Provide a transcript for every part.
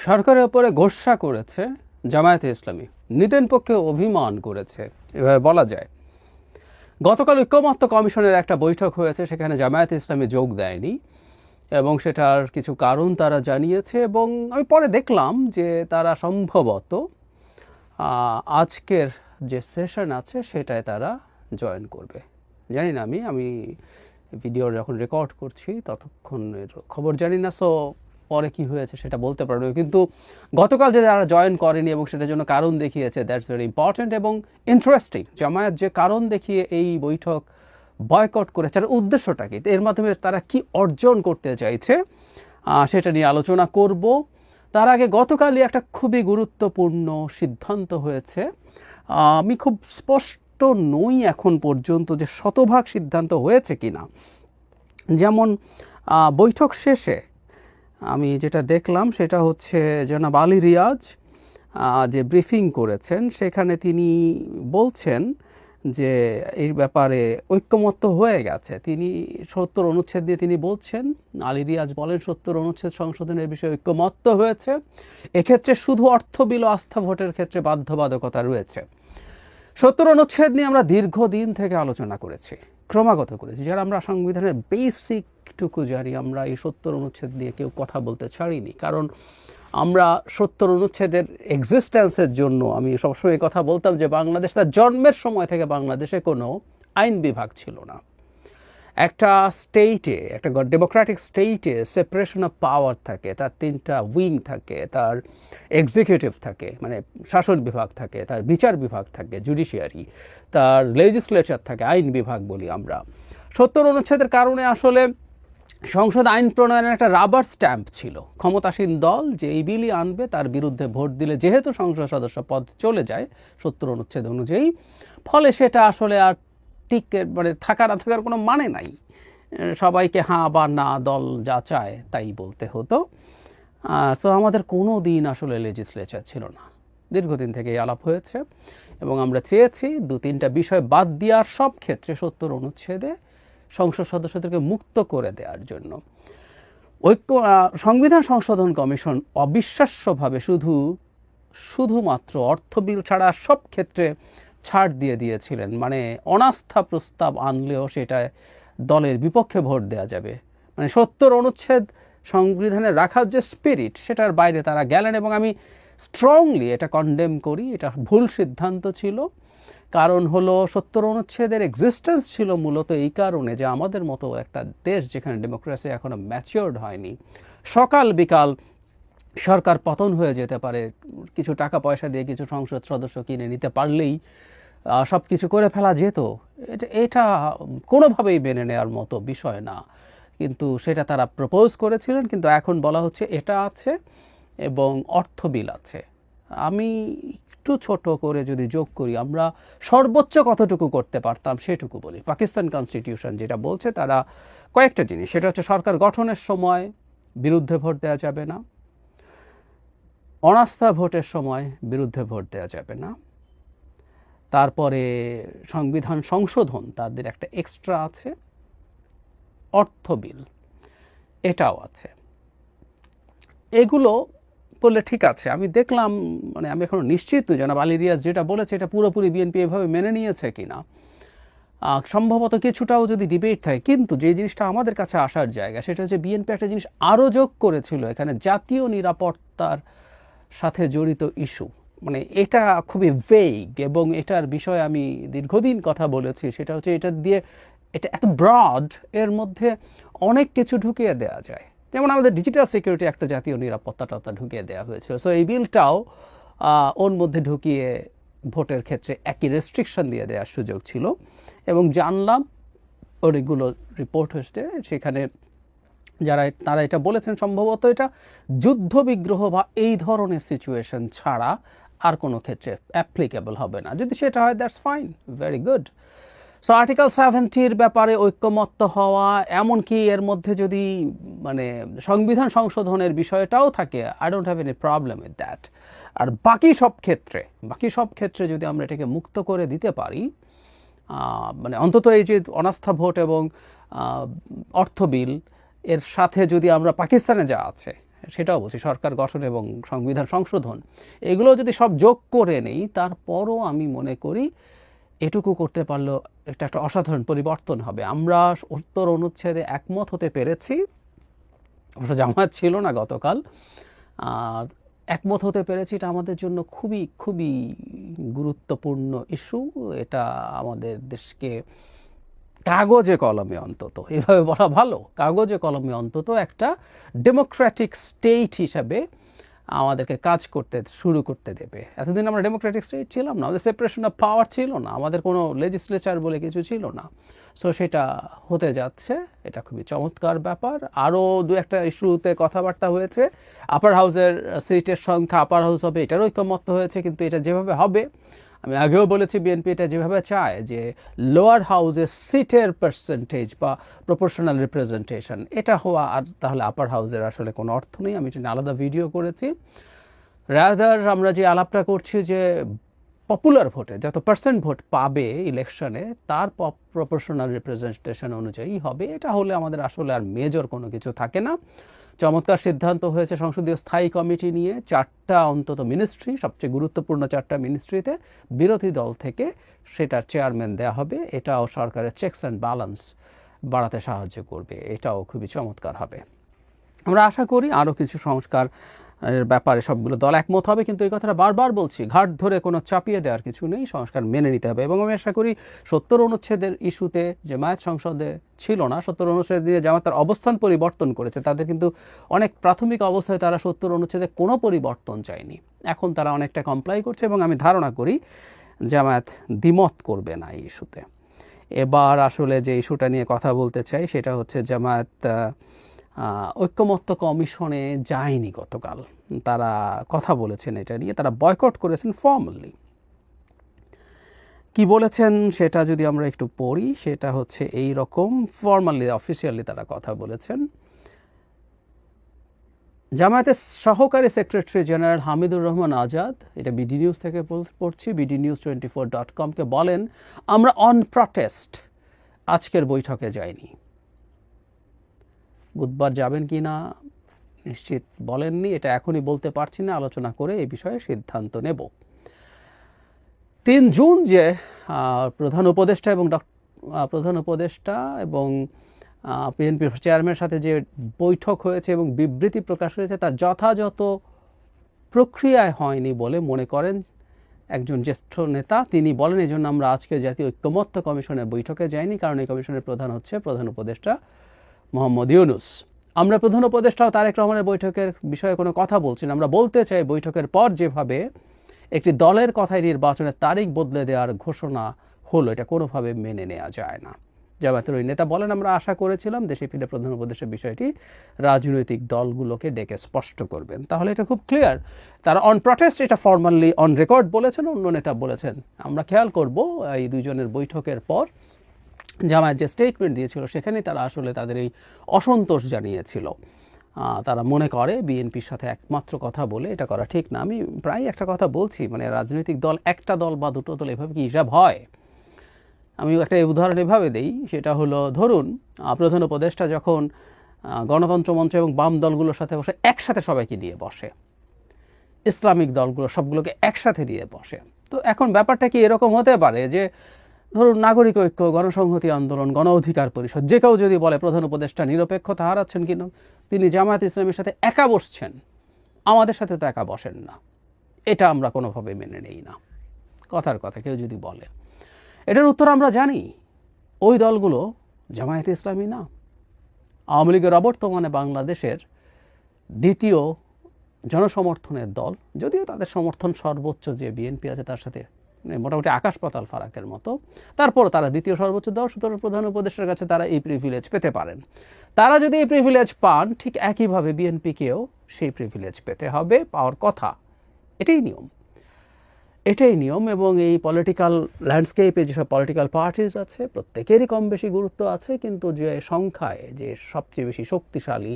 সরকারের উপরে গোস্বা করেছে জামায়াতে ইসলামী, নিদেন পক্ষে অভিমান করেছে, এভাবে বলা যায়। গতকাল ঐক্যমত্য কমিশনের একটা বৈঠক হয়েছে, সেখানে জামায়াতে ইসলামী যোগ দেয়নি এবং সেটার কিছু কারণ তারা জানিয়েছে। এবং আমি পরে দেখলাম যে তারা সম্ভবত আজকের যে সেশন আছে সেটায় তারা জয়েন করবে। জানি না, আমি ভিডিও যখন রেকর্ড করছি ততক্ষণের খবর জানি না, সো পরে কি হয়েছে সেটা বলতে পারবে। কিন্তু গতকাল যে যারা জয়েন করেনি এবং সেটার জন্য কারণ দেখিয়েছে, দ্যাটস ভেরি ইম্পর্ট্যান্ট এবং ইন্টারেস্টিং। জামায়াত যে কারণ দেখিয়ে এই বৈঠক বয়কট করেছে, তার উদ্দেশ্যটা কি, এর মাধ্যমে তারা কি অর্জন করতে চাইছে সেটা নিয়ে আলোচনা করব। তার আগে গতকালই একটা খুবই গুরুত্বপূর্ণ সিদ্ধান্ত হয়েছে। আমি খুব স্পষ্ট নই এখন পর্যন্ত যে শতভাগ সিদ্ধান্ত হয়েছে কিনা। যেমন বৈঠক শেষে আমি যেটা দেখলাম সেটা হচ্ছে জনাব আলী রিয়াজ যে ব্রিফিং করেছেন, সেখানে তিনি বলছেন যে এই ব্যাপারে ঐক্যমত্য হয়ে গেছে। তিনি ৭০ অনুচ্ছেদ দিয়ে তিনি বলছেন, আলী রিয়াজ বলেন ৭০ অনুচ্ছেদ সংশোধনের বিষয়ে ঐক্যমত্য হয়েছে। এক্ষেত্রে শুধু অর্থ বিল ও আস্থা ভোটের ক্ষেত্রে বাধ্যবাধকতা রয়েছে। ৭০ অনুচ্ছেদ নিয়ে আমরা দীর্ঘদিন থেকে আলোচনা করেছি, ক্রমাগত করেছি। যারা আমরা সংবিধানের বেসিকটুকু জানি, আমরা এই ৭০ অনুচ্ছেদ নিয়ে কেউ কথা বলতে ছাড়িনি, কারণ আমরা ৭০ অনুচ্ছেদের এক্সিস্টেন্সের জন্য আমি সবসময় কথা বলতাম যে বাংলাদেশ তার জন্মের সময় থেকে বাংলাদেশে কোনো আইন বিভাগ ছিল না। একটা স্টেটে, একটা ডেমোক্রেটিক স্টেটে সেপারেশন অফ পাওয়ার থাকে, তার ৩টা উইং থাকে, তার এক্সিকিউটিভ থাকে মানে শাসন বিভাগ থাকে, তার বিচার বিভাগ থাকে জুডিশিয়ারি, তার লেজিসলেচার থাকে আইন বিভাগ বলি আমরা। ৭০ অনুচ্ছেদের কারণে আসলে সংসদ আইন প্রণয়নের একটা রাবার স্ট্যাম্প ছিল। ক্ষমতাসীন দল যে এই বিলই আনবে তার বিরুদ্ধে ভোট দিলে যেহেতু সংসদ সদস্য পদ চলে যায় ৭০ অনুচ্ছেদ অনুযায়ী, ফলে সেটা আসলে আর টিকে মানে থাকা না থাকার কোনো মানে নাই। সবাইকে হাঁ বা না দল যা চায় তাই বলতে হতো। সো আমাদের কোনো দিন আসলে লেজিসলেচার ছিল না, দীর্ঘদিন থেকে আলাপ হয়েছে এবং আমরা চেয়েছি ২-৩টা বিষয় বাদ দেওয়ার, সব ক্ষেত্রে ৭০ অনুচ্ছেদে সংসদ সদস্যদেরকে মুক্ত করে দেওয়ার জন্য। সংবিধান সংশোধন কমিশন অবিশ্বাস্যভাবে শুধুমাত্র অর্থ বিল ছাড়া সব ক্ষেত্রে ছাড় দিয়ে দিয়েছিলেন। মানে অনাস্থা প্রস্তাব আনলেও সেটা দলের বিপক্ষে ভোট দেওয়া যাবে, মানে ৭০ অনুচ্ছেদ সংবিধানে রাখার যে স্পিরিট সেটার বাইরে তারা গেলেন এবং আমি স্ট্রংলি এটা কন্ডেম করি। এটা ভুল সিদ্ধান্ত ছিল। কারণ হলো ৭০ অনুচ্ছেদের এক্সিস্টেন্স ছিল মূলত এই কারণে যে আমাদের মতো একটা দেশ যেখানে ডেমোক্রেসি এখনো ম্যাচিওর্ড হয়নি, সকাল বিকাল সরকার পতন হয়ে যেতে পারে, কিছু টাকা পয়সা দিয়ে কিছু সংসদ সদস্য কিনে নিতে পারলেই সব কিছু করে ফেলা যেত। এটা কোনোভাবেই মেনে নেওয়ার মতো বিষয় না। কিন্তু সেটা তারা প্রপোজ করেছিলেন, কিন্তু এখন বলা হচ্ছে এটা আছে এবং অর্থ বিল আছে। আমি একটু ছোট করে যদি যোগ করি, আমরা সর্বোচ্চ কতটুকু করতে পারতাম সেটুকু বলি। পাকিস্তান কনস্টিটিউশন যেটা বলছে তারা কয়েকটা জিনিস, সেটা হচ্ছে সরকার গঠনের সময় বিরুদ্ধে ভোট দেওয়া যাবে না, অনাস্থা ভোটের সময় বিরুদ্ধে ভোট দেওয়া যাবে না, তারপরে সংবিধান সংশোধন তাদের একটা এক্সট্রা আছে, অর্থ বিল এটাও আছে। এগুলো বললে ঠিক আছে। আমি দেখলাম, মানে আমি এখনো নিশ্চিত নই জনাব আলী রিয়াজ যেটা বলেছে এটা পুরোপুরি বিএনপি এভাবে মেনে নিয়েছে কিনা। সম্ভবত কিছুটাও যদি ডিবেট থাকে, কিন্তু যে জিনিসটা আমাদের কাছে আসার জায়গা সেটা হচ্ছে বিএনপি একটা জিনিস আরও যোগ করেছিল এখানে, জাতীয় নিরাপত্তার সাথে জড়িত ইস্যু। মানে এটা খুবই ভেগ এবং এটার বিষয়ে আমি দীর্ঘদিন কথা বলেছি। সেটা হচ্ছে এটা দিয়ে, এটা এত ব্রড, এর মধ্যে অনেক কিছু ঢুকিয়ে দেওয়া যায়। যেমন আমাদের ডিজিটাল সিকিউরিটি একটা জাতীয় নিরাপত্তাটা ঢুকিয়ে দেওয়া হয়েছিল। সো এই বিলটাও ওর মধ্যে ঢুকিয়ে ভোটের ক্ষেত্রে একই রেস্ট্রিকশন দিয়ে দেওয়ার সুযোগ ছিল। এবং জানলাম অনেকগুলো রিপোর্ট হচ্ছে সেখানে তারা এটা বলেছেন সম্ভবত এটা যুদ্ধ বিগ্রহ বা এই ধরনের সিচুয়েশন ছাড়া আর কোনো ক্ষেত্রে অ্যাপ্লিকেবল হবে না। যদি সেটা হয় that's fine, very good. So article 70-র ব্যাপারে ঐক্যমত্য হওয়া, এমনকি এর মধ্যে যদি মানে সংবিধান সংশোধনের বিষয়টাও থাকে, I don't have any problem with that. আর বাকি সব ক্ষেত্রে যদি আমরা এটাকে মুক্ত করে দিতে পারি, মানে অন্তত এই যে অনাস্থা ভোট এবং অর্থ বিল এর সাথে যদি আমরা পাকিস্তানে যা আছে সেটাও বলছি, সরকার গঠন এবং সংবিধান সংশোধন, এগুলো যদি সব যোগ করে নেই, তারপরও আমি মনে করি এটুকু করতে পারলেও এটা একটা অসাধারণ পরিবর্তন হবে। আমরা ৭০ অনুচ্ছেদে একমত হতে পেরেছি, অবশ্য জামায়াত ছিল না গতকাল, আর একমত হতে পেরেছি, এটা আমাদের জন্য খুবই খুবই গুরুত্বপূর্ণ ইস্যু। এটা আমাদের দেশকে কাগজে কলমে অন্তত, এভাবে বলা ভালো, কাগজে কলমে অন্তত একটা ডেমোক্রেটিক স্টেট হিসাবে আমাদেরকে কাজ করতে শুরু করতে দেবে। এতদিন আমরা ডেমোক্রেটিক স্টেট ছিলাম না, আমাদের সেপারেশন অফ পাওয়ার ছিল না, আমাদের কোনো লেজিসলেচার বলে কিছু ছিল না। সো সেটা হতে যাচ্ছে, এটা খুবই চমৎকার ব্যাপার। আরও দু একটা ইস্যুতে কথাবার্তা হয়েছে, আপার হাউসের সিটের সংখ্যা আপার হাউস হবে, এটারও ঐকমত্য হয়েছে, কিন্তু এটা যেভাবে হবে, আমি আগেও বলেছি বিএনপি এটা যেভাবে চায় যে লোয়ার হাউসের সিটের পার্সেন্টেজ বা প্রপোর্শনাল রিপ্রেজেন্টেশন এটা হওয়া, আর তাহলে আপার হাউসের আসলে কোনো অর্থ নেই। আমি এটা নিয়ে আলাদা ভিডিও করেছি। রাদার আমরা যে আলাপটা করছি যে পপুলার ভোটে যত পার্সেন্ট ভোট পাবে ইলেকশনে তার প্রপোর্শনাল রিপ্রেজেন্টেশন অনুযায়ী হবে, এটা হলে আমাদের আসলে আর মেজর কোনো কিছু থাকে না। চমৎকার সিদ্ধান্ত হয়েছে সংসদীয় স্থায়ী কমিটি নিয়ে, 4টা অন্তত মিনিস্ট্রি, সবচেয়ে গুরুত্বপূর্ণ 4টা মিনিস্ট্রিতে বিরোধী দল থেকে সেটার চেয়ারম্যান দেওয়া হবে। এটাও সরকারের চেকস অ্যান্ড ব্যালেন্স বাড়াতে সাহায্য করবে, এটাও খুবই চমৎকার হবে। আমরা আশা করি আরও কিছু সংস্কার এর ব্যাপারে সবগুলো দল একমত হবে, কিন্তু এই কথাটা বারবার বলছি, ঘাট ধরে কোনো চাপিয়ে দেওয়ার কিছু নেই, সংস্কার মেনে নিতে হবে। এবং আমি আশা করি ৭০ অনুচ্ছেদের ইস্যুতে জামায়াত সংসদে ছিল না, ৭০ অনুচ্ছেদ দিয়ে জামায়াত তার অবস্থান পরিবর্তন করেছে, তাদের কিন্তু অনেক প্রাথমিক অবস্থায় তারা ৭০ অনুচ্ছেদে কোনো পরিবর্তন চায়নি, এখন তারা অনেকটা কমপ্লাই করছে, এবং আমি ধারণা করি জামায়াত দ্বিমত করবে না এই ইস্যুতে। এবার আসলে যে ইস্যুটা নিয়ে কথা বলতে চাই সেটা হচ্ছে জামায়াত ঐক্যমত্য কমিশনে যায়নি গতকাল, তারা কথা বলেছেন এটা নিয়ে, তারা বয়কট করেছেন ফর্মালি। কি বলেছেন সেটা যদি আমরা একটু পড়ি, সেটা হচ্ছে এই রকম, ফর্মালি অফিসিয়ালি তারা কথা বলেছেন। জামায়াতের সহকারী সেক্রেটারি জেনারেল হামিদুর রহমান আজাদ, এটা বিডি নিউজ থেকে পড়ছি, bdnews24.com-কে বলেন, আমরা অন প্রটেস্ট আজকের বৈঠকে যাইনি। বুধবার যাবেন কি না নিশ্চিত বলেননি, এটা এখনই বলতে পারছি না, আলোচনা করে এই বিষয়ে সিদ্ধান্ত নেব। 3 জুন যে প্রধান উপদেষ্টা এবং বিএনপির চেয়ারম্যানের সাথে যে বৈঠক হয়েছে এবং বিবৃতি প্রকাশ হয়েছে, তা যথাযথ প্রক্রিয়ায় হয়নি বলে মনে করেন একজন জ্যেষ্ঠ নেতা। তিনি বলেন, এই জন্য আমরা আজকে জাতীয় ঐক্যমত্য কমিশনের বৈঠকে যাইনি, কারণ এই কমিশনের প্রধান হচ্ছে প্রধান উপদেষ্টা মোহাম্মদ ইউনূস। আমরা প্রধান উপদেষ্টা তারেক রহমানের বৈঠকের বিষয়ে কোনো কথা বলছি না, আমরা বলতে চাই বৈঠকের পর যেভাবে একটি দলের কথায় নির্বাচনের তারিখ বদলে দেওয়ার ঘোষণা হলো, এটা কোনোভাবে মেনে নেওয়া যায় না। জামায়াতের ওই নেতা বলেন, আমরা আশা করেছিলাম দেশে ফিরে প্রধান উপদেষ্টার বিষয়টি রাজনৈতিক দলগুলোকে ডেকে স্পষ্ট করবেন, তাহলে এটা খুব ক্লিয়ার। তারা অন প্রটেস্ট এটা ফর্মালি অন রেকর্ড বলেছেন, অন্য নেতা বলেছেন। আমরা খেয়াল করব এই দুইজনের বৈঠকের পর জামায়াত যে স্টেটমেন্ট দিয়েছিল সেখানে তারা আসলে তাদের এই অসন্তোষ জানিয়েছিল, তারা মনে করে বিএনপির সাথে একমাত্র কথা বলে এটা করা ঠিক না। আমি প্রায় একটা কথা বলছি, মানে রাজনৈতিক দল একটা দল বা দুটো দল এভাবে কি হিসাব হয়? আমি একটা উদাহরণ এভাবে দিই, সেটা হলো ধরুন প্রধান উপদেষ্টা যখন গণতন্ত্র মঞ্চ এবং বাম দলগুলোর সাথে বসে একসাথে সবাইকে দিয়ে বসে, ইসলামিক দলগুলো সবগুলোকে একসাথে দিয়ে বসে, তো এখন ব্যাপারটা কি এরকম হতে পারে যে ধরুন নাগরিক ঐক্য, গণসংহতি আন্দোলন, গণ অধিকার পরিষদ, যে কেউ যদি বলে প্রধান উপদেষ্টা নিরপেক্ষতা হারাচ্ছেন কিনা, তিনি জামায়াত ইসলামের সাথে একা বসছেন, আমাদের সাথে তো একা বসেন না, এটা আমরা কোনোভাবে মেনে নেই না। কথার কথা কেউ যদি বলে, এটার উত্তর আমরা জানি, ওই দলগুলো জামায়াত ইসলামী না। আওয়ামী লীগের অবর্তমানে বাংলাদেশের দ্বিতীয় জনসমর্থনের দল, যদিও তাদের সমর্থন সর্বোচ্চ যে বিএনপি আছে তার সাথে মোটামুটি আকাশ পাতাল ফারাকের মতো, তারপর তারা দ্বিতীয় সর্বোচ্চ দল, সুতরাং প্রধান উপদেষ্টার কাছে তারা এই প্রিভিলেজ পেতে পারেন। তারা যদি এই প্রিভিলেজ পান, ঠিক একইভাবে বিএনপিকেও সেই প্রিভিলেজ পেতে হবে, পাওয়ার কথা। এটাই নিয়ম। এবং এই পলিটিক্যাল ল্যান্ডস্কেপে যেসব পলিটিক্যাল পার্টিজ আছে প্রত্যেকেরই কম বেশি গুরুত্ব আছে, কিন্তু যে সংখ্যায় যে সবচেয়ে বেশি শক্তিশালী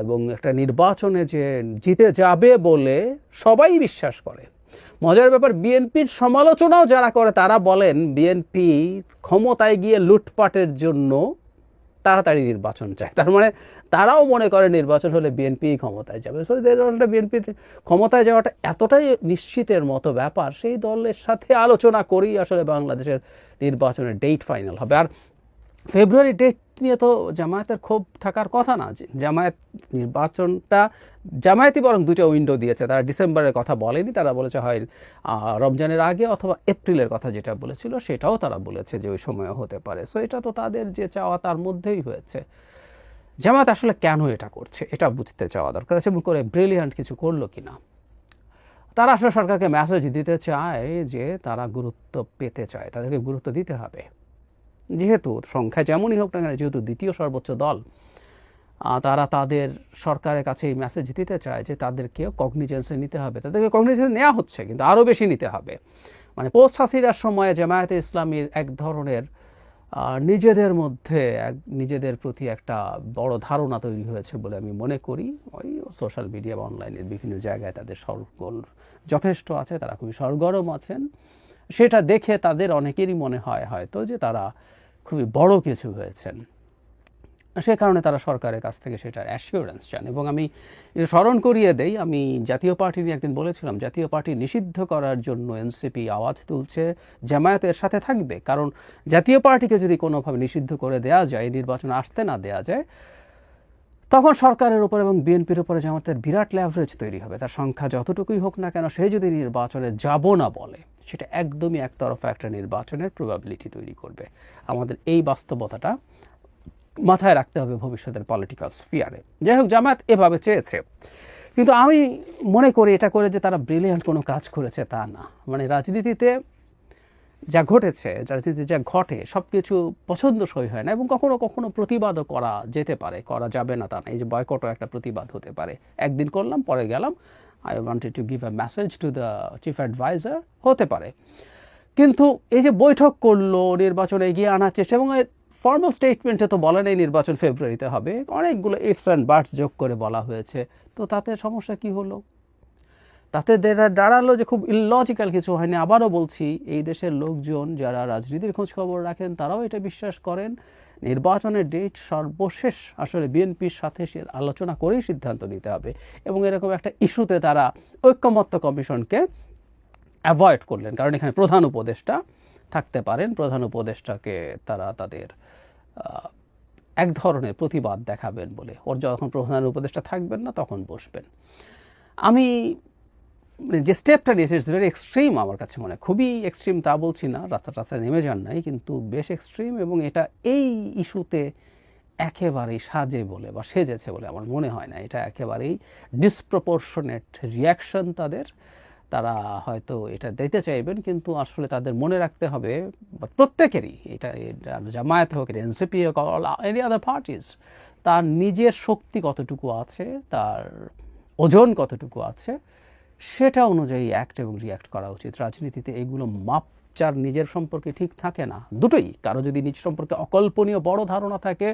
এবং একটা নির্বাচনে যে জিতে যাবে বলে সবাই বিশ্বাস করে। মজার ব্যাপার, বিএনপির সমালোচনাও যারা করে তারা বলেন বিএনপি ক্ষমতায় গিয়ে লুটপাটের জন্য তাড়াতাড়ি নির্বাচন চায়। তার মানে তারাও মনে করে নির্বাচন হলে বিএনপি ক্ষমতায় যাবে। সো দলটা বিএনপি ক্ষমতায় যাওয়াটা এতটাই নিশ্চিতের মতো ব্যাপার, সেই দলের সাথে আলোচনা করেই আসলে বাংলাদেশের নির্বাচনের ডেট ফাইনাল হবে। আর ফেব্রুয়ারি ডেট নিয়ে তো জামায়াতের ক্ষোভ থাকার কথা না। জামায়াত নির্বাচনটা জামায়াতই বরং দুটো উইন্ডো দিয়েছে, তারা ডিসেম্বরের কথা বলেনি, তারা বলেছে হয় রমজানের আগে অথবা এপ্রিলের কথা যেটা বলেছিল সেটাও তারা বলেছে যে ওই সময় হতে পারে। সো এটা তো তাদের যে চাওয়া তার মধ্যেই হয়েছে। জামায়াত আসলে কেন এটা করছে এটা বুঝতে চাওয়া দরকার আছে, এবং করে ব্রিলিয়ান্ট কিছু করলো কিনা। তারা আসলে সরকারকে মেসেজ দিতে চায় যে তারা গুরুত্ব পেতে চায়, তাদেরকে গুরুত্ব দিতে হবে। যেহেতু সংখ্যা যেমনই হোক না কেন, যেহেতু দ্বিতীয় সর্বোচ্চ দল, তারা তাদের সরকারের কাছে এই মেসেজ দিতে চায় যে তাদেরকে কগনিজেন্সে নিতে হবে। তাদেরকে কগনিজেন্সে নেওয়া হচ্ছে, কিন্তু আরও বেশি নিতে হবে। মানে পোস্ট হাসিনার সময়ে জামায়াতে ইসলামীর এক ধরনের নিজেদের মধ্যে নিজেদের প্রতি একটা বড় ধারণা তৈরি হয়েছে বলে আমি মনে করি। ওই সোশ্যাল মিডিয়া বা অনলাইনের বিভিন্ন জায়গায় তাদের সরগোল যথেষ্ট আছে, তারা খুবই সরগরম আছেন। সেটা দেখে তাদের অনেকেরই মনে হয় হয়তো যে তারা খুবই বড় কিছু হয়েছেন, সে কারণে তারা সরকারের কাছ থেকে সেটার অ্যাসিওরেন্স চান। এবং আমি স্মরণ করিয়ে দেই, আমি জাতীয় পার্টি নিয়ে একদিন বলেছিলাম জাতীয় পার্টি নিষিদ্ধ করার জন্য এনসিপি আওয়াজ তুলছে, জামায়াত এর সাথে থাকবে। কারণ জাতীয় পার্টিকে যদি কোনোভাবে নিষিদ্ধ করে দেওয়া যায়, নির্বাচন আসতে না দেওয়া যায়, তখন সরকারের উপর এবং বিএনপির উপরে জামায়াতের বিরাট ল্যাভারেজ তৈরি হবে। তার সংখ্যা যতটুকুই হোক না কেন, সে যদি নির্বাচনে যাব না বলে, সেটা একদমই একতরফা একটা নির্বাচনের প্রবাবিলিটি তৈরি করবে। আমাদের এই বাস্তবতাটা মাথায় রাখতে হবে ভবিষ্যতের পলিটিক্যাল স্ফিয়ারে। যাই হোক, জামায়াত এভাবে চেয়েছে, কিন্তু আমি মনে করি এটা করে যে তারা ব্রিলিয়ান্ট কোনো কাজ করেছে তা না। মানে রাজনীতিতে যা ঘটেছে, রাজনীতিতে যা ঘটে, সব কিছু পছন্দসই হয় না, এবং কখনো কখনো প্রতিবাদও করা যেতে পারে, করা যাবে না তা না। এই যে বয়কটও একটা প্রতিবাদ হতে পারে, একদিন করলাম পরে গেলাম, I wanted to give a message to the chief adviser, হতে পারে। কিন্তু এই যে বৈঠক করলো, নির্বাচনে এগিয়ে আনার চেষ্টা, এবং ফর্মাল স্টেটমেন্টে তো বলা নেই নির্বাচন ফেব্রুয়ারিতে হবে, অনেকগুলো ইফস অ্যান্ড বাটস যোগ করে বলা হয়েছে। তো তাতে সমস্যা কি হলো? তাতে দাঁড়ালো যে খুব ইললজিক্যাল কিছু হয়নি। আবারও বলছি, এই দেশের লোকজন যারা রাজনীতির খোঁজ খবর রাখেন তারাও এটা বিশ্বাস করেন নির্বাচনের ডেট সর্বশেষ আসলে বিএনপির সাথে সে আলোচনা করেই সিদ্ধান্ত নিতে হবে। এবং এরকম একটা ইস্যুতে তারা ঐক্যমত্য কমিশনকে অ্যাভয়েড করলেন, কারণ এখানে প্রধান উপদেষ্টা থাকতে পারেন। প্রধান উপদেষ্টাকে তারা তাদের এক ধরনের প্রতিবাদ দেখাবেন বলে, ওর যখন প্রধান উপদেষ্টা থাকবেন না তখন বসবেন। আমি যে স্টেপটা নিয়েছে ইটস ভেরি এক্সট্রিম, আমার কাছে মনে হয় খুবই এক্সট্রিম। তা বলছি না, রাস্তায় নেমে যান নাই, কিন্তু বেশ এক্সট্রিম। এবং এটা এই ইস্যুতে একেবারেই সাজে বলে বা সেজেছে বলে আমার মনে হয় না। এটা একেবারেই ডিসপ্রপোর্শনেট রিয়াকশন তাদের। তারা হয়তো এটা দিতে চাইবেন, কিন্তু আসলে তাদের মনে রাখতে হবে প্রত্যেকেরই, এটা জামায়াত হোক, এটা এনসিপি হোক, এনি আদার পার্টিজ, তার নিজের শক্তি কতটুকু আছে, তার ওজন কতটুকু আছে, সেটা অনুযায়ী অ্যাক্ট এবং রিয়্যাক্ট করা উচিত। রাজনীতিতে এগুলো মাপ যার নিজের সম্পর্কে ঠিক থাকে না, দুটোই। কারো যদি নিজ সম্পর্কে অকল্পনীয় বড় ধারণা থাকে,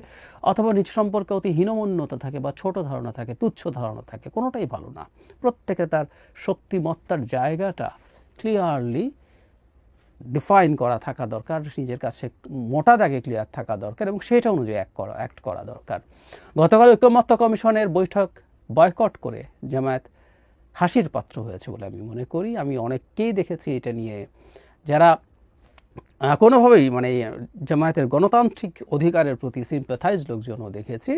অথবা নিজ সম্পর্কে অতি হীনমন্যতা থাকে বা ছোট ধারণা থাকে, তুচ্ছ ধারণা থাকে, কোনোটাই ভালো না। প্রত্যেকে তার শক্তিমত্তার জায়গাটা ক্লিয়ারলি ডিফাইন করা থাকা দরকার, নিজের কাছে মোটা দাগে ক্লিয়ার থাকা দরকার, এবং সেটা অনুযায়ী অ্যাক্ট করা দরকার। গতকাল ঐক্যমত্য কমিশনের বৈঠক বয়কট করে জামায়াত হাসির পাত্র হয়েছে বলে আমি মনে করি। আমি অনেককেই দেখেছি এটা নিয়ে, যারা কোনোভাবেই মানে জামায়াতের গণতান্ত্রিক অধিকারের প্রতি সিম্প্যাথাইজ লোকজনও দেখেছি,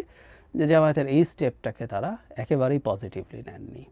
যে জামায়াতের এই স্টেপটাকে তারা একেবারেই পজিটিভলি নেননি।